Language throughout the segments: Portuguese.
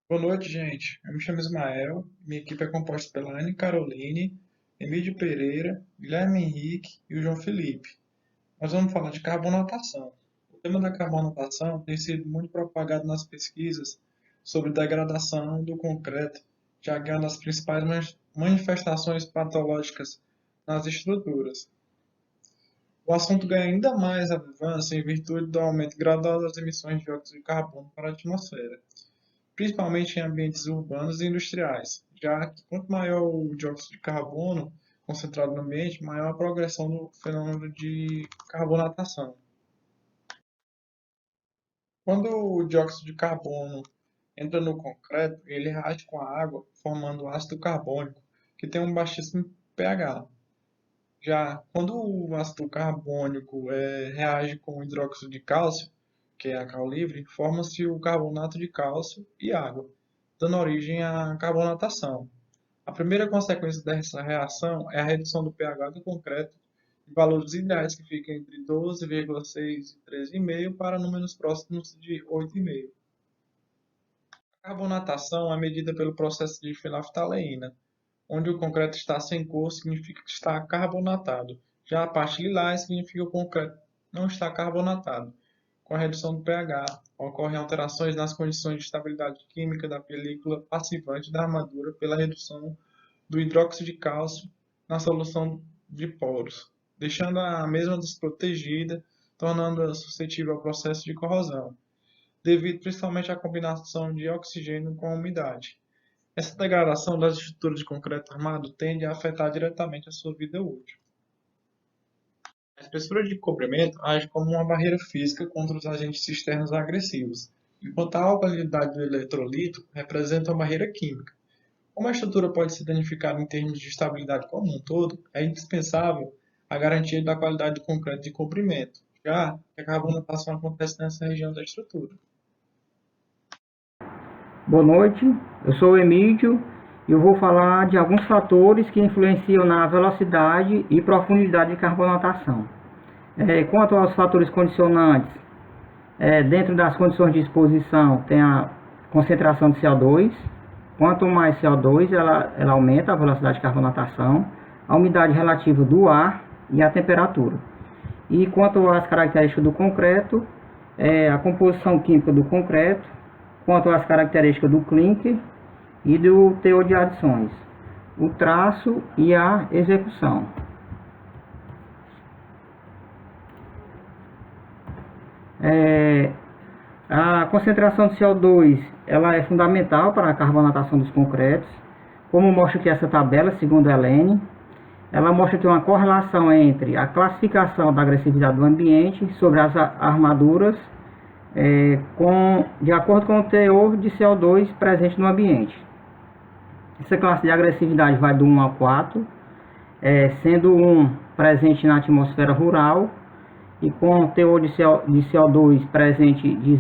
Boa noite, gente. Eu me chamo Ismael. Minha equipe é composta pela Anne Caroline, Emílio Pereira, Guilherme Henrique e o João Felipe. Nós vamos falar de carbonatação. O tema da carbonatação tem sido muito propagado nas pesquisas sobre degradação do concreto, já que é uma das principais manifestações patológicas nas estruturas. O assunto ganha ainda mais relevância em virtude do aumento gradual das emissões de dióxido de carbono para a atmosfera, principalmente em ambientes urbanos e industriais, já que quanto maior o dióxido de carbono concentrado no ambiente, maior a progressão do fenômeno de carbonatação. Quando o dióxido de carbono entra no concreto, ele reage com a água, formando ácido carbônico, que tem um baixíssimo pH. Já quando o ácido carbônico reage com o hidróxido de cálcio, que é a cal livre, forma-se o carbonato de cálcio e água, dando origem à carbonatação. A primeira consequência dessa reação é a redução do pH do concreto em valores ideais que ficam entre 12,6 e 13,5 para números próximos de 8,5. A carbonatação é medida pelo processo de fenolftaleína, onde o concreto está sem cor significa que está carbonatado. Já a parte lilás significa que o concreto não está carbonatado. Com a redução do pH, ocorrem alterações nas condições de estabilidade química da película passivante da armadura pela redução do hidróxido de cálcio na solução de poros, deixando a mesma desprotegida, tornando-a suscetível ao processo de corrosão, devido principalmente à combinação de oxigênio com a umidade. Essa degradação das estruturas de concreto armado tende a afetar diretamente a sua vida útil. A espessura de cobrimento age como uma barreira física contra os agentes externos agressivos, enquanto a alcalinidade do eletrolito representa uma barreira química. Como a estrutura pode ser danificada em termos de estabilidade como um todo, é indispensável a garantia da qualidade do concreto de cobrimento, já que a carbonatação acontece nessa região da estrutura. Boa noite, eu sou o Emílio e eu vou falar de alguns fatores que influenciam na velocidade e profundidade de carbonatação. Quanto aos fatores condicionantes, dentro das condições de exposição tem a concentração de CO2. Quanto mais CO2, ela aumenta a velocidade de carbonatação, a umidade relativa do ar e a temperatura. E quanto às características do concreto, a composição química do concreto, quanto às características do clinker e do teor de adições, o traço e a execução. A concentração de CO2 ela é fundamental para a carbonatação dos concretos, como mostra aqui essa tabela, segundo a Helene. Ela mostra que uma correlação entre a classificação da agressividade do ambiente sobre as armaduras de acordo com o teor de CO2 presente no ambiente. Essa classe de agressividade vai do 1 a 4, sendo 1 presente na atmosfera rural e com teor de CO2 presente de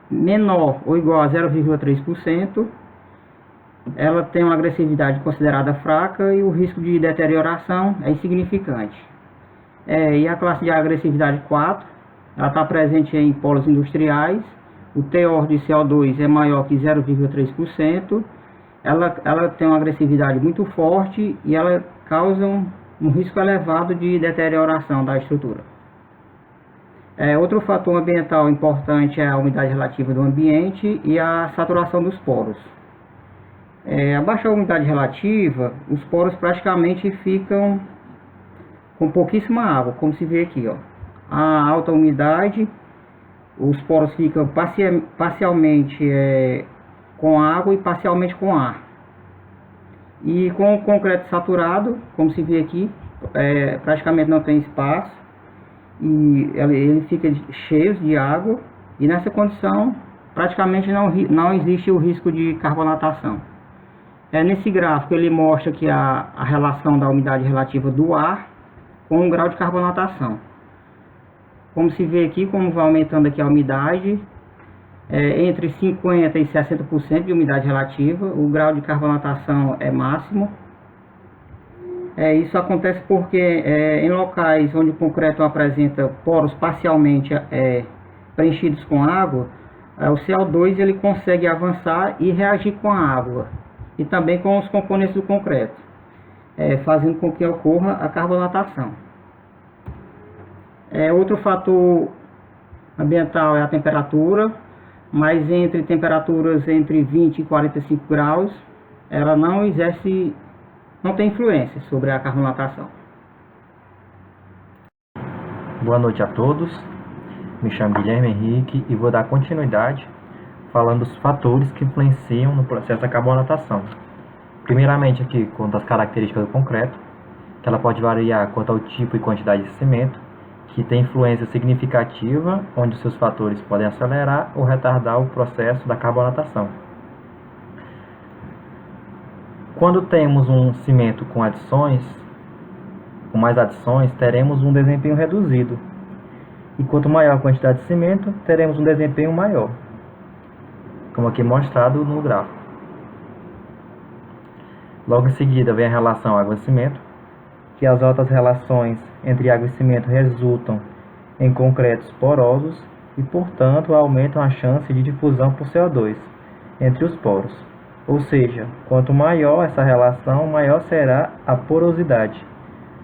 menor ou igual a 0,3%, ela tem uma agressividade considerada fraca e o risco de deterioração é insignificante. E a classe de agressividade 4, ela está presente em polos industriais, o teor de CO2 é maior que 0,3%, ela tem uma agressividade muito forte e ela causa um risco elevado de deterioração da estrutura. Outro fator ambiental importante é a umidade relativa do ambiente e a saturação dos poros. Abaixo da umidade relativa, os poros praticamente ficam com pouquíssima água, como se vê aqui, ó. A alta umidade, os poros ficam parcialmente com água e parcialmente com ar. E com o concreto saturado, como se vê aqui, praticamente não tem espaço e ele fica cheio de água, e nessa condição praticamente não existe o risco de carbonatação. Nesse gráfico ele mostra que a relação da umidade relativa do ar com o grau de carbonatação. Como se vê aqui, como vai aumentando aqui a umidade, entre 50% e 60% de umidade relativa, o grau de carbonatação é máximo. Isso acontece porque em locais onde o concreto apresenta poros parcialmente preenchidos com água, O CO2 ele consegue avançar e reagir com a água e também com os componentes do concreto, fazendo com que ocorra a carbonatação. Outro fator ambiental é a temperatura, mas entre temperaturas entre 20 e 45 graus, ela não tem influência sobre a carbonatação. Boa noite a todos, me chamo Guilherme Henrique e vou dar continuidade falando dos fatores que influenciam no processo da carbonatação. Primeiramente aqui, quanto às características do concreto, que ela pode variar quanto ao tipo e quantidade de cimento, que tem influência significativa, onde seus fatores podem acelerar ou retardar o processo da carbonatação. Quando temos um cimento com mais adições, teremos um desempenho reduzido. E quanto maior a quantidade de cimento, teremos um desempenho maior, como aqui mostrado no gráfico. Logo em seguida vem a relação água e cimento, que as altas relações entre água e cimento resultam em concretos porosos e, portanto, aumentam a chance de difusão por CO2 entre os poros. Ou seja, quanto maior essa relação, maior será a porosidade.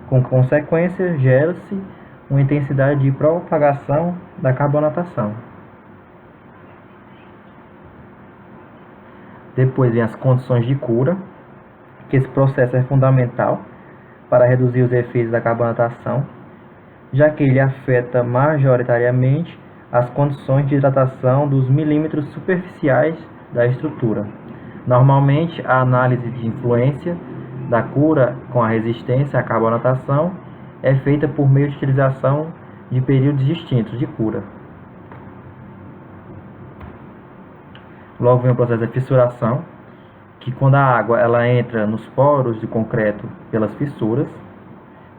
Com consequência, gera-se uma intensidade de propagação da carbonatação. Depois vem as condições de cura, que esse processo é fundamental para reduzir os efeitos da carbonatação, já que ele afeta majoritariamente as condições de hidratação dos milímetros superficiais da estrutura. Normalmente, a análise de influência da cura com a resistência à carbonatação é feita por meio de utilização de períodos distintos de cura. Logo vem o processo de fissuração, que quando a água ela entra nos poros de concreto pelas fissuras,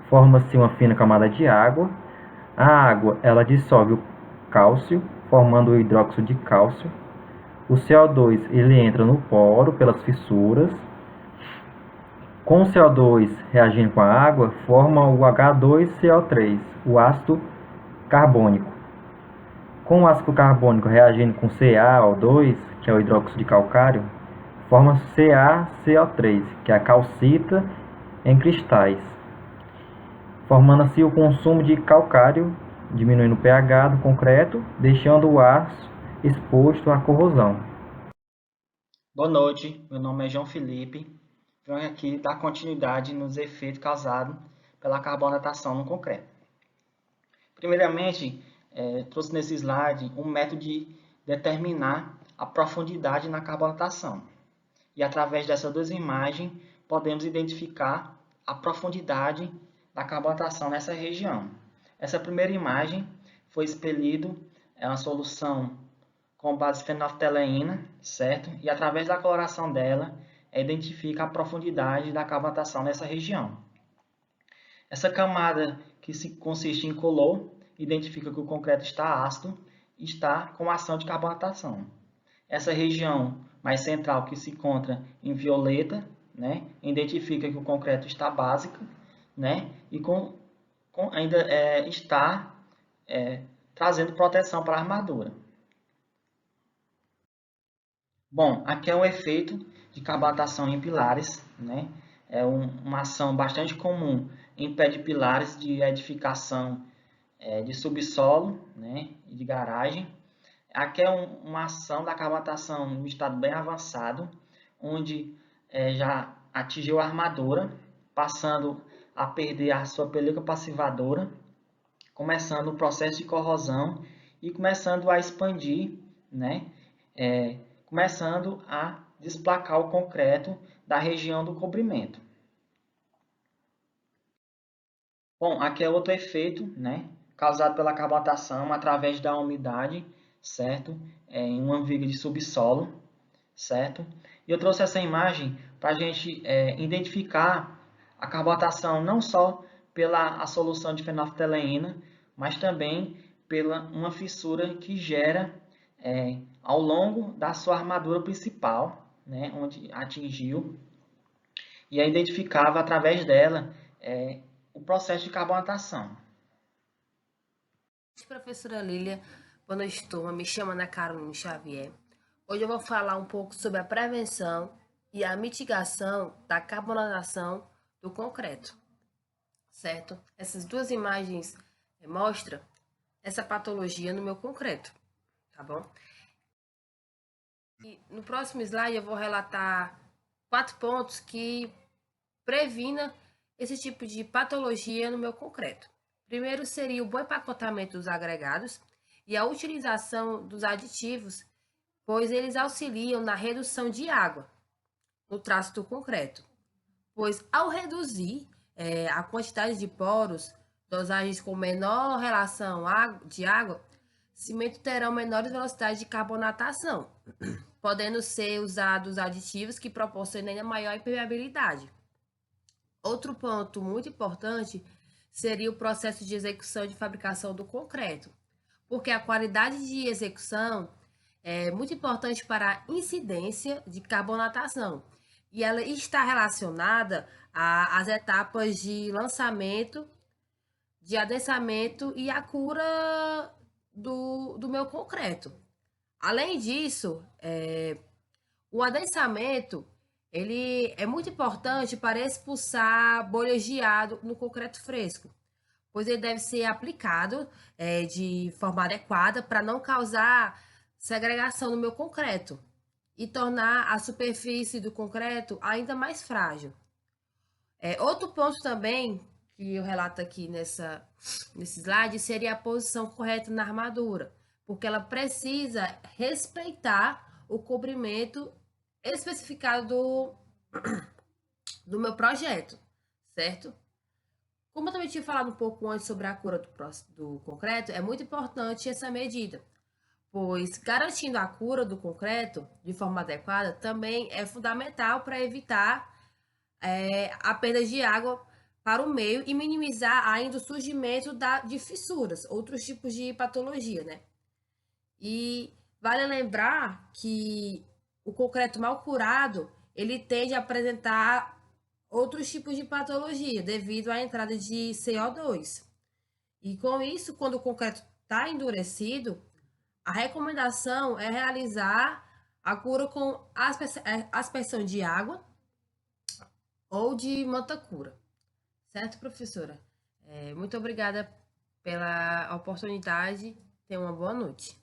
forma-se uma fina camada de água. A água ela dissolve o cálcio, formando o hidróxido de cálcio. O CO2 ele entra no poro pelas fissuras. Com o CO2 reagindo com a água, forma o H2CO3, o ácido carbônico. Com o ácido carbônico reagindo com CaO2, que é o hidróxido de calcário, forma CaCO3, que é a calcita em cristais, formando-se o consumo de calcário, diminuindo o pH do concreto, deixando o aço exposto à corrosão. Boa noite, meu nome é João Felipe. Venho aqui dar continuidade nos efeitos causados pela carbonatação no concreto. Primeiramente, trouxe nesse slide um método de determinar a profundidade na carbonatação. E através dessas duas imagens, podemos identificar a profundidade da carbonatação nessa região. Essa primeira imagem foi expelido uma solução com base fenolftaleína, certo? E através da coloração dela, identifica a profundidade da carbonatação nessa região. Essa camada que consiste em incolor, identifica que o concreto está ácido e está com ação de carbonatação. Essa região mais central que se encontra em violeta, né, identifica que o concreto está básico, né, e ainda está trazendo proteção para a armadura. Bom, aqui é o efeito de carbonatação em pilares, né? É uma ação bastante comum em pé de pilares de edificação de subsolo, né, e de garagem. Aqui é uma ação da carbonatação em um estado bem avançado, onde já atingiu a armadura, passando a perder a sua película passivadora, começando o processo de corrosão e começando a expandir, né, começando a desplacar o concreto da região do cobrimento. Bom, aqui é outro efeito, né, causado pela carbonatação através da umidade, certo? Em uma viga de subsolo, certo? E eu trouxe essa imagem para a gente identificar a carbonatação não só pela a solução de fenolftaleína, mas também pela uma fissura que gera ao longo da sua armadura principal, né, onde atingiu, e identificava através dela o processo de carbonatação. Professora Lília, Boa noite, turma. Me chamo Ana Carolina Xavier. Hoje eu vou falar um pouco sobre a prevenção e a mitigação da carbonatação do concreto, certo? Essas duas imagens mostram essa patologia no meu concreto, tá bom? E no próximo slide eu vou relatar 4 pontos que previna esse tipo de patologia no meu concreto. Primeiro seria o bom empacotamento dos agregados e a utilização dos aditivos, pois eles auxiliam na redução de água no traço do concreto. Pois ao reduzir a quantidade de poros, dosagens com menor relação de água, cimento terão menores velocidades de carbonatação, podendo ser usados aditivos que proporcionem a maior impermeabilidade. Outro ponto muito importante seria o processo de execução de fabricação do concreto, porque a qualidade de execução é muito importante para a incidência de carbonatação e ela está relacionada às etapas de lançamento, de adensamento e a cura do meu concreto. Além disso, o adensamento ele é muito importante para expulsar bolhas de ar no concreto fresco, pois ele deve ser aplicado de forma adequada para não causar segregação no meu concreto e tornar a superfície do concreto ainda mais frágil. Outro ponto também que eu relato aqui nesse slide seria a posição correta na armadura, porque ela precisa respeitar o cobrimento especificado do meu projeto, certo? Como eu também tinha falado um pouco antes sobre a cura do concreto, é muito importante essa medida, pois garantindo a cura do concreto de forma adequada também é fundamental para evitar a perda de água para o meio e minimizar ainda o surgimento de fissuras, outros tipos de patologia, né? E vale lembrar que o concreto mal curado, ele tende a apresentar outros tipos de patologia devido à entrada de CO2. E com isso, quando o concreto está endurecido, a recomendação é realizar a cura com aspersão de água ou de mantacura. Certo, professora? Muito obrigada pela oportunidade. Tenha uma boa noite.